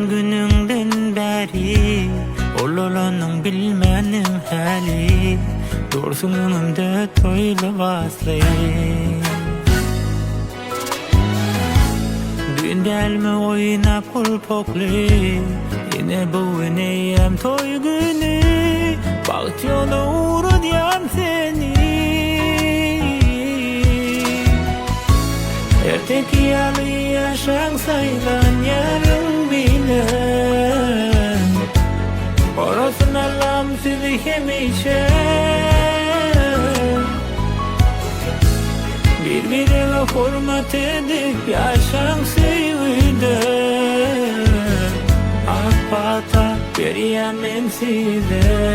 Doğduğun gününden beri Ololanın bilmenin hali Dursun önümde toylu vaslı Düğün delme oyna pul poklu Yine bu ineyem toy günü Bağıt yola uğrayan seni Ertek yalı yaşan sayılan yarın bilen Orasın Allah'ım sizi hemişe Birbirine hürmet edip yaşan sevide Akbata veriyemem size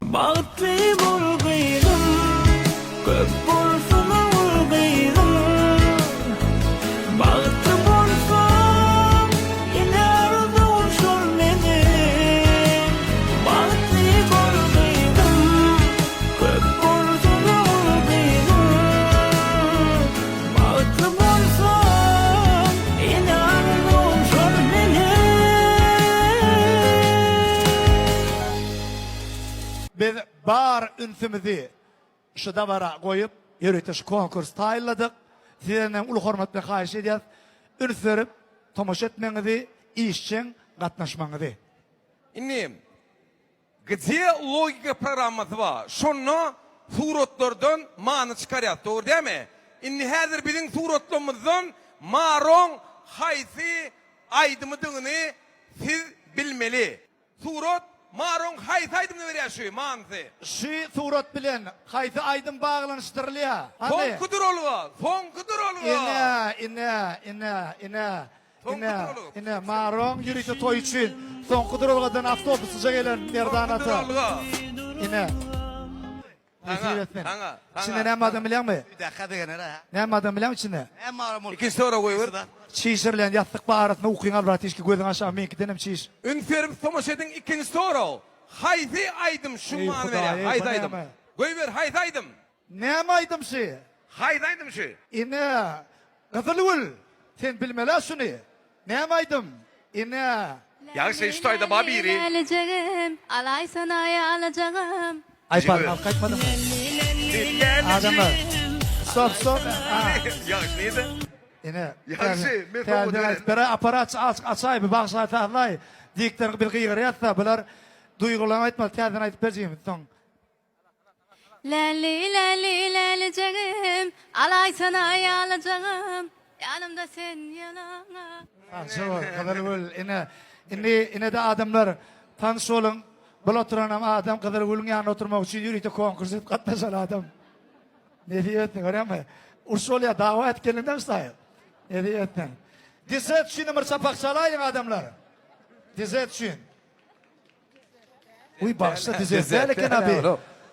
Bağıtlı bulgaydım Köp bulsun bulgaydım Bağıtlı bulsam yine arada uçur beni Bağıtlı bulgaydım Köp bulsun bulgaydım Bağıtlı bulsam yine arada uçur beni Biz bar ünsümüzü şu davara koyup yürütüş konkurs tayinladık. Sizlerden ulu hormatla xahiş ediyoruz. Ünsürüp tomoş etmenizi, işçin katnaşmanızı. İnnim, gıcıya logika programması var. Şunu suratlardan manı çıkarıyat, doğru değil mi? İnni hazır bizim suratlarımızdan marong haysi aydımıdığını siz bilmeli. Surat marong haysi aydımını veriyor şu mansı. Şu surat bilen haydi aydın bağlanıştırılıyor. Son kudur oluğa, son kudur oluğa. İne marong yürütü toy için son kudurulgadan avtobusuca gelen merdanatı. İne. İçinde ne madem bilen mi? Bir dakika da gene ha. Ne madem bilen mi içinde? Hem maramul. İkinci sonra koyuyor. Çişirlen yattık bağırtını okuyun avrat işki gözün aşağı minki denem çiş. Ünferim Tomaşet'in ikinci soru. Haydi aydım şu Ey manı Huda, veriyor. ey Haydi Huda aydım. ama. Koyuver haydi aydım. Ne maydım şey? Haydi aydım şu. İne. Kızılgül. Sen bilmeli şunu. Ne maydım? İne. Ya sen şu ayda babiri. Alacağım, alay sana alacağım. Ay pardon kaçmadım. Adamlar. Stop. Ya neydi? İne. Yaxşı, men topu dönerim. Bera aparat açay bir baksa tahlay. Dikten bir kıyır yatsa bular duygulan aytma tezden aytıp berjeyim. Son. Lali alacağım, alay sana alacağım. Yanımda sen yanına. Şovar Kızılgül ine de adamlar tanış olun. Bul oturan adam Kızılgül'ün yanına oturmak için yürüyte konkurs edip katlaşan adam. Ne diyorsun görüyor musun? Ursolya davet gelinden sayı. Ne diyorsun? Dizet için numara sapak çalayın adamlar. Dizet için. Uy baksa dizet. Zeliken abi.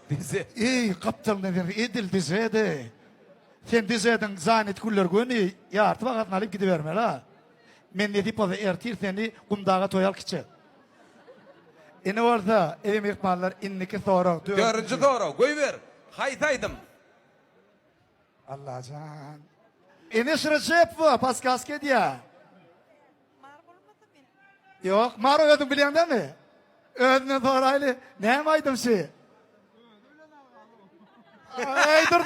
Dizet. İyi kaptan nedir? İdil dizeti. Sen dizetin zannet kuller günü yartı vakatını alıp gidiverme la. Men ne deyip o da ertir seni kumdağa toyal kiçi. İni orada evim ihmallar inniki soru. Dördüncü doğru. Koyuver. Haydi aydım. Allah can. İni şırıcıp bu paskaske diye. Yok mar ödüm bilen değil mi? Ödüne soraylı. Ne maydım şey? Ey dur.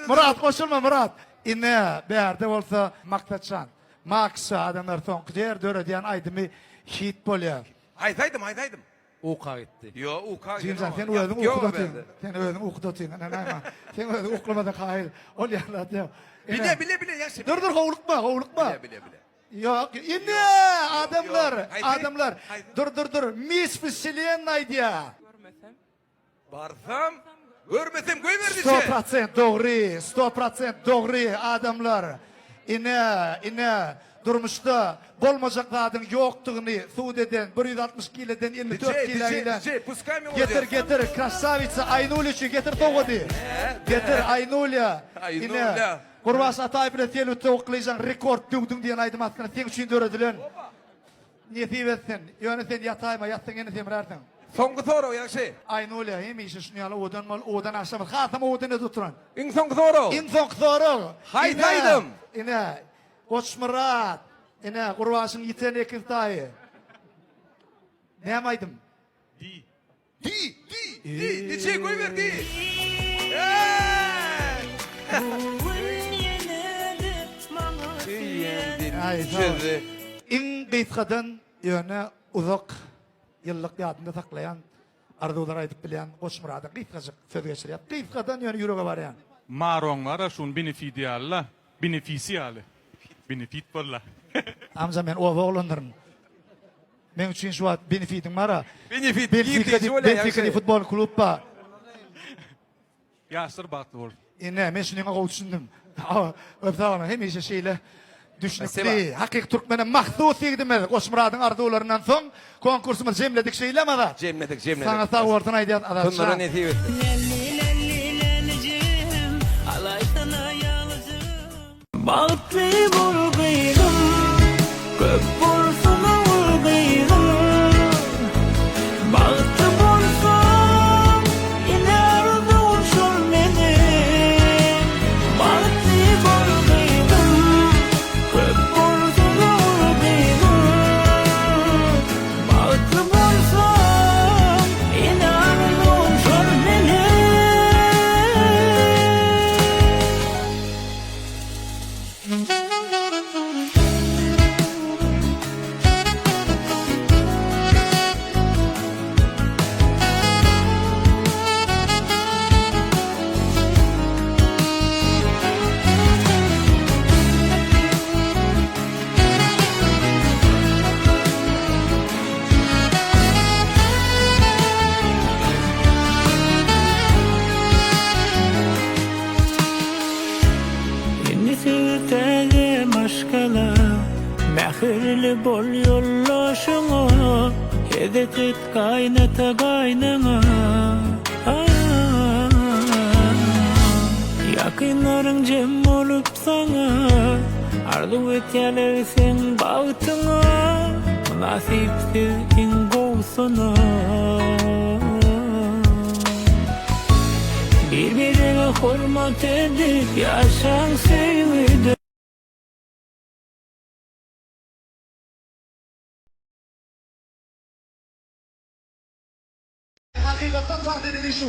Murat koşulma Murat. İnne berde olsa maktaçan. Maksa adamlar son kıder döre diyen aydımı hit bolyer. Haydi aydım. Uka gitti. Yo uka. Cimcan sen ödün okudatın. Sen ödün okudatın. Sen ödün okumadan hayır. Ol yanlar diyor. Bile yaşım. Dur hovlukma. Bile. Yok inne adamlar. Dur. Mis fısiliyen naydı ya. Barsam. Görmesem koyuver dişe. 100% doğru adamlar. İne durmuşta bolmacakladın yoktuğunu Suudi'den 160 kilodan 54 kiloyla getir krasavitsa Aynulya getir toğudi. Getir Aynulya. Aynulya. Kurvas atay bile telu toğuklayacağın rekord düğdün diyen aydım aslında sen için döredilen. Niye diyevetsin? Yani sen yatayma yattın yine temrerdin. Songu soru yaxşı. Aynulya hem işi şunu yalı odan aşağı hatam odanı tuturan. İn songu soru. İn songu soru. Haydi aydım. İne. Koç Murat. Ene kurbaşın yiten ekirtayı. Ne yamaydım? Di. Di çek koy ver di. Hey! Ay, sağ ol. Şimdi İn gıytkadan yöne uzak yıllık yadında saklayan arzular aydıp bilen Koç Murat'ın gıytkacık söz geçiriyor. Gıytkadan yöne yüreğe var Maronlara şun beneficiala. Benefit bolla. Amca men ova oğlanlarım. Men üçün şu an benefitim var ha. Benefit, Benfica futbol kulüppa. Yaşır baktı ol. İnne men şunu o düşündüm. Öptağına hemişe şeyle düşünüklü. Hakik Türkmen'in mahsus yegdimez. Koç Murat'ın arzularından son konkursumuz cemledik şeylemedi. Cemledik. Sana sağ ortana aydıyan Bunlara adamlar. ne diyor? Bağıtlı bulgaydım, kök bolsuna bulgaydım. Bağıtlı bolsam, yine arzum şol benim. Bağıtlı bulgaydım, kök bolsuna bulgaydım. Bağıtlı bolsam, yine arzum şol benim. Yeni sevdege başkala Mehirli bol yollaşına Hedef et kaynata kaynana Yakınların cem olup sana Arzu et yalersen bağıtına Nasipsiz ingovsuna Birbirine hürmet edip yaşan sevdi. Hakikaten sahnede şu.